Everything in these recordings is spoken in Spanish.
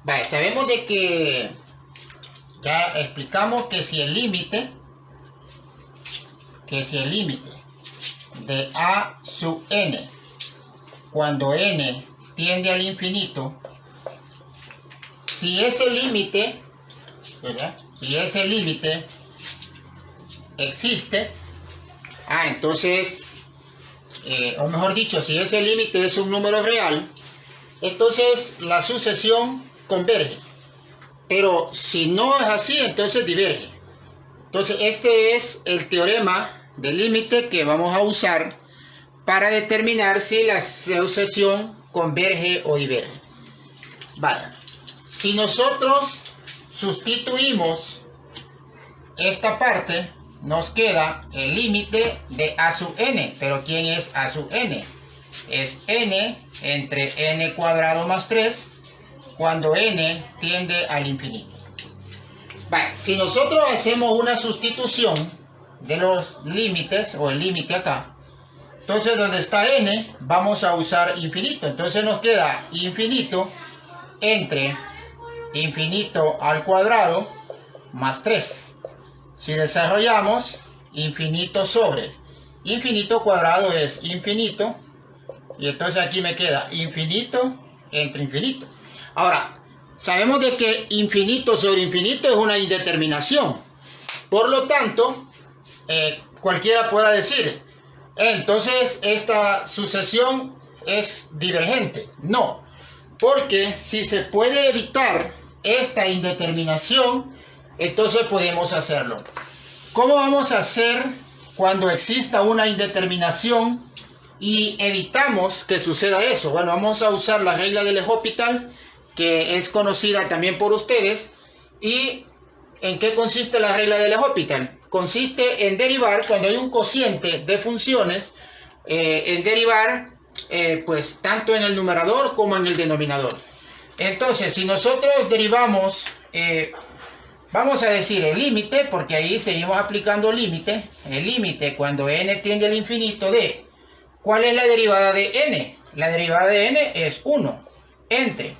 Vale, sabemos de que ya explicamos que si el límite de a sub n cuando n tiende al infinito, si ese límite, ¿verdad? Si ese límite existe, entonces, o mejor dicho, si ese límite es un número real, entonces la sucesión converge. Pero si no es así, entonces diverge. Entonces este es el teorema del límite que vamos a usar para determinar si la sucesión converge o diverge. Vale. Si nosotros sustituimos esta parte, nos queda el límite de a sub n. Pero ¿quién es a sub n? Es n entre n cuadrado más 3 cuando n tiende al infinito. Vale, si nosotros hacemos una sustitución de los límites, o el límite acá, entonces donde está n vamos a usar infinito. Entonces nos queda infinito entre infinito al cuadrado más 3. Si desarrollamos, infinito sobre infinito cuadrado es infinito, y entonces aquí me queda infinito entre infinito. Ahora, sabemos de que infinito sobre infinito es una indeterminación. Por lo tanto, cualquiera podrá decir, entonces esta sucesión es divergente. No, porque si se puede evitar esta indeterminación, entonces podemos hacerlo. ¿Cómo vamos a hacer cuando exista una indeterminación y evitamos que suceda eso? Bueno, vamos a usar la regla del L'Hopital, que es conocida también por ustedes. ¿Y en qué consiste la regla del L'Hopital? Consiste en derivar, cuando hay un cociente de funciones, en derivar pues tanto en el numerador como en el denominador. Entonces, si nosotros derivamos, vamos a decir el límite, porque ahí seguimos aplicando límite, el límite cuando n tiende al infinito de, ¿cuál es la derivada de n? La derivada de n es 1, entre,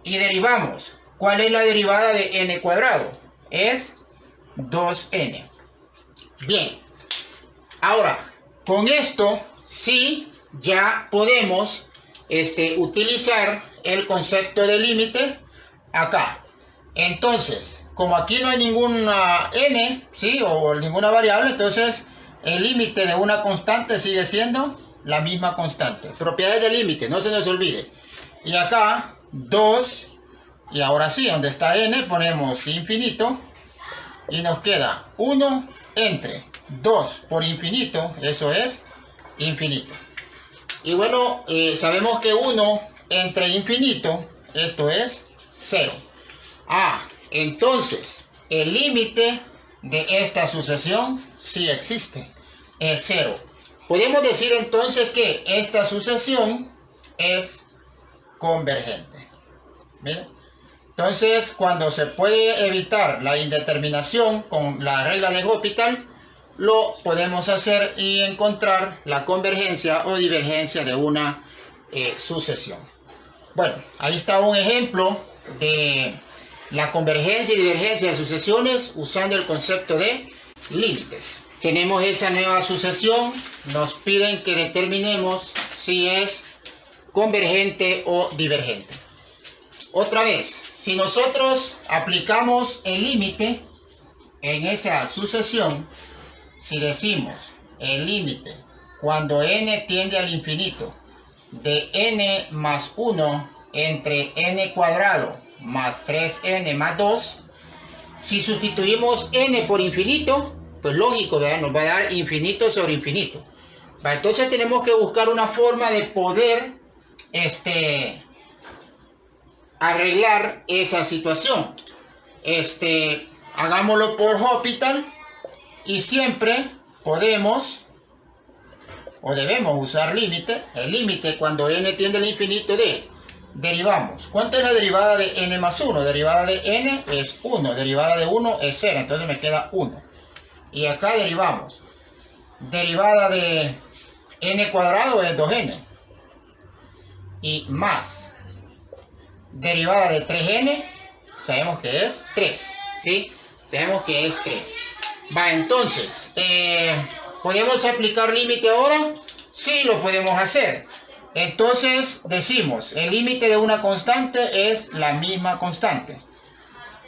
y derivamos, ¿cuál es la derivada de n cuadrado? Es 2n. Bien, ahora, con esto sí ya podemos utilizar el concepto de límite acá. Entonces, como aquí no hay ninguna n, ¿sí? O ninguna variable, entonces el límite de una constante sigue siendo la misma constante. Propiedades del límite, no se nos olvide. Y acá 2, y ahora sí, donde está n ponemos infinito, y nos queda 1 entre 2 por infinito, eso es infinito. Y bueno, sabemos que 1 entre infinito, esto es 0. Entonces, el límite de esta sucesión sí existe, es 0. Podemos decir entonces que esta sucesión es convergente. ¿Miren? Entonces, cuando se puede evitar la indeterminación con la regla de L'Hopital, lo podemos hacer y encontrar la convergencia o divergencia de una sucesión. Bueno, ahí está un ejemplo de la convergencia y divergencia de sucesiones usando el concepto de límites. Tenemos esa nueva sucesión, nos piden que determinemos si es convergente o divergente. Otra vez, si nosotros aplicamos el límite en esa sucesión, si decimos el límite cuando n tiende al infinito de n más 1 entre n cuadrado más 3n más 2, si sustituimos n por infinito, pues lógico, ¿verdad? Nos va a dar infinito sobre infinito. Entonces tenemos que buscar una forma de poder arreglar esa situación. Hagámoslo por L'Hopital y siempre podemos o debemos usar límite. El límite cuando n tiende al infinito de, derivamos. ¿Cuánto es la derivada de n más 1? Derivada de n es 1, derivada de 1 es 0, entonces me queda 1. Y acá derivamos. Derivada de n cuadrado es 2n. Y más derivada de 3n, sabemos que es 3, ¿sí? Sabemos que es 3. Va, entonces, ¿podemos aplicar límite ahora? Sí, lo podemos hacer. Entonces, decimos, el límite de una constante es la misma constante.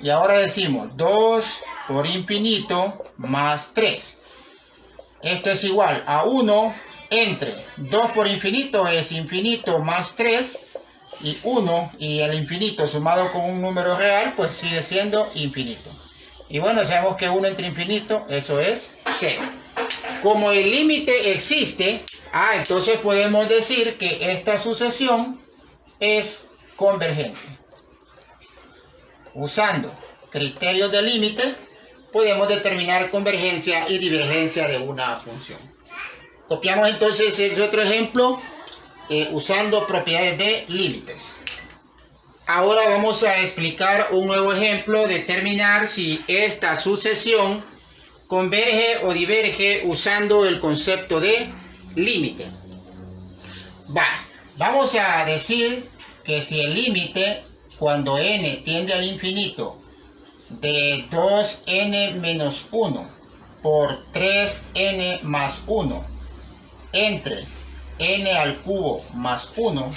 Y ahora decimos 2 por infinito más 3. Esto es igual a 1 entre 2 por infinito es infinito más 3. Y 1 y el infinito sumado con un número real, pues sigue siendo infinito. Y bueno, sabemos que 1 entre infinito, eso es 0. Como el límite existe, entonces podemos decir que esta sucesión es convergente. Usando criterios de límite, podemos determinar convergencia y divergencia de una función. Copiamos entonces ese otro ejemplo usando propiedades de límites. Ahora vamos a explicar un nuevo ejemplo, determinar si esta sucesión converge o diverge usando el concepto de límite. Vamos a decir que si el límite cuando n tiende al infinito de 2n menos 1 por 3n más 1 entre n al cubo más 1,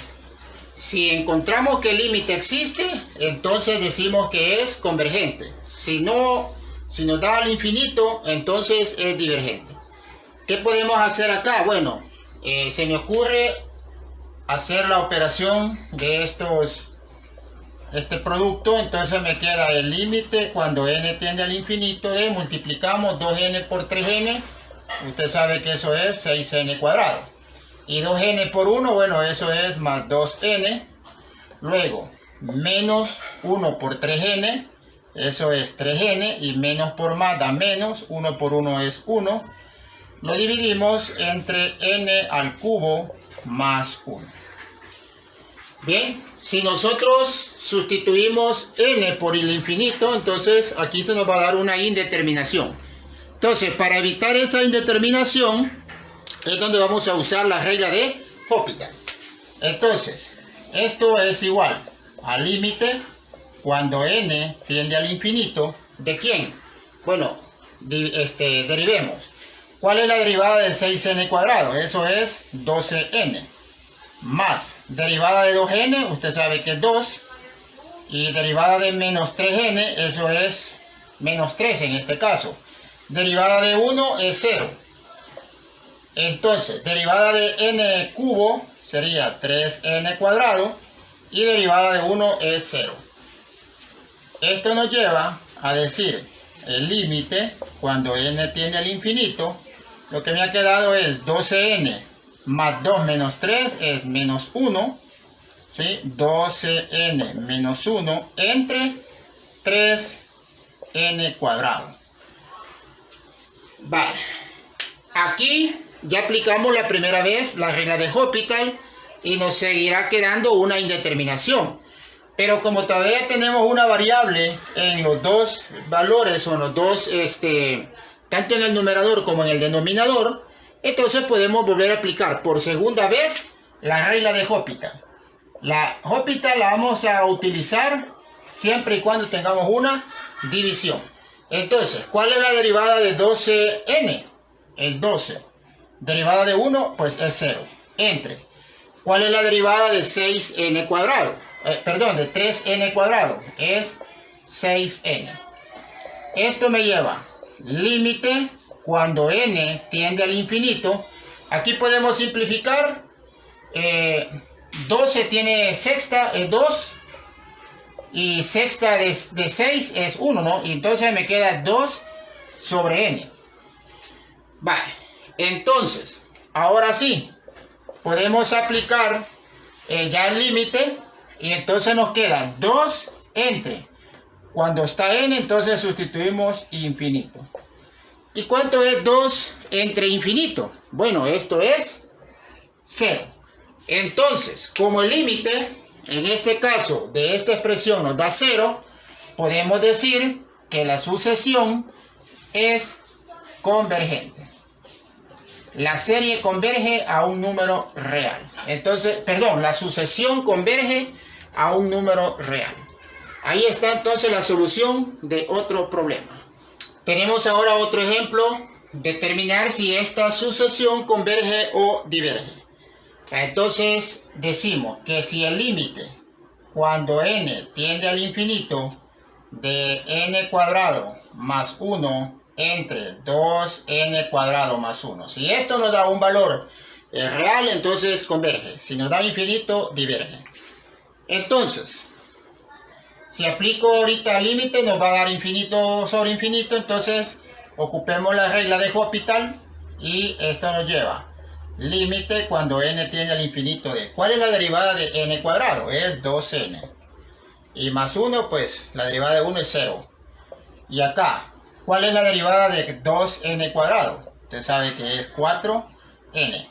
si encontramos que el límite existe, entonces decimos que es convergente. Si nos da al infinito, entonces es divergente. ¿Qué podemos hacer acá? Bueno, se me ocurre hacer la operación de este producto. Entonces me queda el límite cuando n tiende al infinito de, multiplicamos 2n por 3n, usted sabe que eso es 6n cuadrado. Y 2n por 1, bueno, eso es más 2n. Luego, menos 1 por 3n, eso es 3n. Y menos por más da menos, 1 por 1 es 1. Lo dividimos entre n al cubo más 1. Bien, si nosotros sustituimos n por el infinito, entonces aquí se nos va a dar una indeterminación. Entonces, para evitar esa indeterminación, es donde vamos a usar la regla de Hopital. Entonces, esto es igual al límite cuando n tiende al infinito. ¿De quién? Bueno, derivemos. ¿Cuál es la derivada de 6n cuadrado? Eso es 12n. Más derivada de 2n, usted sabe que es 2. Y derivada de menos 3n, eso es menos 3 en este caso. Derivada de 1 es 0. Entonces, derivada de n cubo sería 3n cuadrado y derivada de 1 es 0. Esto nos lleva a decir el límite cuando n tiende al infinito. Lo que me ha quedado es 12n más 2 menos 3 es menos 1. ¿Sí? 12n menos 1 entre 3n cuadrado. Vale. Aquí ya aplicamos la primera vez la regla de Hopital y nos seguirá quedando una indeterminación. Pero como todavía tenemos una variable en los dos valores o en los dos, tanto en el numerador como en el denominador, entonces podemos volver a aplicar por segunda vez la regla de Hopital. La Hopital la vamos a utilizar siempre y cuando tengamos una división. Entonces, ¿cuál es la derivada de 12n? Es 12. Derivada de 1, pues es 0. Entre. ¿Cuál es la derivada de 6n cuadrado? De 3n cuadrado. Es 6n. Esto me lleva límite cuando n tiende al infinito. Aquí podemos simplificar. 12 tiene sexta, es 2. Y sexta de 6 es 1, ¿no? Y entonces me queda 2 sobre n. Vale. Entonces, ahora sí, podemos aplicar ya el límite. Y entonces nos quedan 2 entre. Cuando está n, entonces sustituimos infinito. ¿Y cuánto es 2 entre infinito? Bueno, esto es 0. Entonces, como el límite, en este caso, de esta expresión nos da 0, podemos decir que la sucesión es convergente. La serie converge a un número real. Entonces, la sucesión converge a un número real. Ahí está entonces la solución de otro problema. Tenemos ahora otro ejemplo, determinar si esta sucesión converge o diverge. Entonces decimos que si el límite cuando n tiende al infinito de n cuadrado más 1 entre 2n cuadrado más 1, si esto nos da un valor real, entonces converge. Si nos da infinito, diverge. Entonces, si aplico ahorita el límite, nos va a dar infinito sobre infinito. Entonces, ocupemos la regla de Hospital y esto nos lleva límite cuando n tiende al infinito de... ¿Cuál es la derivada de n cuadrado? Es 2n. Y más 1, pues la derivada de 1 es 0. Y acá, ¿cuál es la derivada de 2n cuadrado? Usted sabe que es 4n.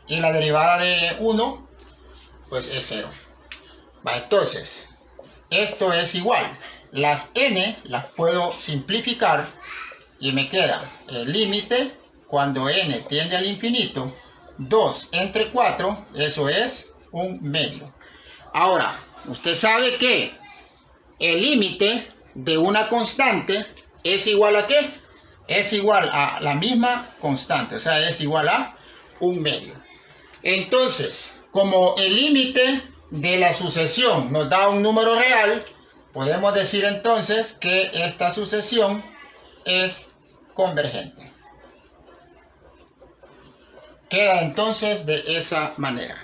Y la derivada de 1, pues es 0. Entonces, esto es igual. Las n las puedo simplificar y me queda el límite cuando n tiende al infinito. 2 entre 4, eso es un medio. Ahora, usted sabe que el límite de una constante es igual a ¿qué? Es igual a la misma constante, o sea, es igual a un medio. Entonces, como el límite de la sucesión nos da un número real, podemos decir entonces que esta sucesión es convergente. Queda entonces de esa manera.